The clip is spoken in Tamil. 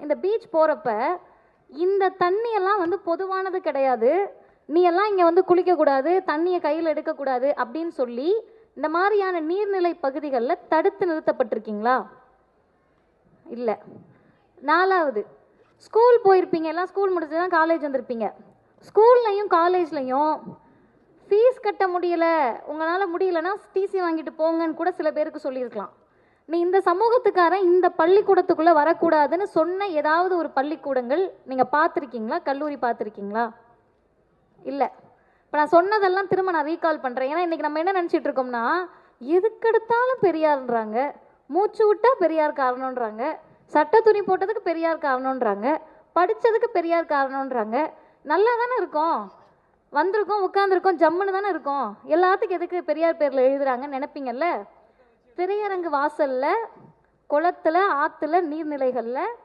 இந்த பீச் போகிறப்ப இந்த தண்ணியெல்லாம் வந்து பொதுவானது கிடையாது, நீ எல்லாம் இங்கே வந்து குளிக்கக்கூடாது, தண்ணியை கையில் எடுக்கக்கூடாது அப்படின்னு சொல்லி இந்த மாதிரியான நீர்நிலை பகுதிகளில் தடுத்து நிறுத்தப்பட்டிருக்கீங்களா? இல்லை. 4வது, ஸ்கூல் போயிருப்பீங்க, எல்லாம் ஸ்கூல் முடிச்சு தான் காலேஜ் வந்திருப்பீங்க. ஸ்கூல்லையும் காலேஜ்லையும் ஃபீஸ் கட்ட முடியல, உங்களால் முடியலன்னா டிசி வாங்கிட்டு போங்கன்னு கூட சில பேருக்கு சொல்லியிருக்கலாம். நீ இந்த சமூகத்துக்காரன் இந்த பள்ளிக்கூடத்துக்குள்ளே வரக்கூடாதுன்னு சொன்ன ஏதாவது ஒரு பள்ளிக்கூடங்கள் நீங்கள் பார்த்துருக்கீங்களா? கல்லூரி பார்த்துருக்கீங்களா? இல்லை. இப்போ நான் சொன்னதெல்லாம் திரும்ப நான் ரீகால் பண்ணுறேன். ஏன்னா இன்றைக்கி நம்ம என்ன நினச்சிட்டு இருக்கோம்னா, எதுக்கெடுத்தாலும் பெரியார்ன்றாங்க, மூச்சு விட்டா பெரியார் காரணன்றாங்க, சட்ட துணி போட்டதுக்கு பெரியார் காரணன்றாங்க, படித்ததுக்கு பெரியார் காரணன்றாங்க. நல்லா தானே இருக்கோம், வந்திருக்கோம், உட்காந்துருக்கோம், ஜம்முன்னு தானே இருக்கோம், எல்லாத்துக்கும் எதுக்கு பெரியார் பேரில் எழுதுறாங்கன்னு நினைப்பீங்கல்ல. திரையரங்கு வாசலில், குளத்தில், ஆற்றுல, நீர்நிலைகளில்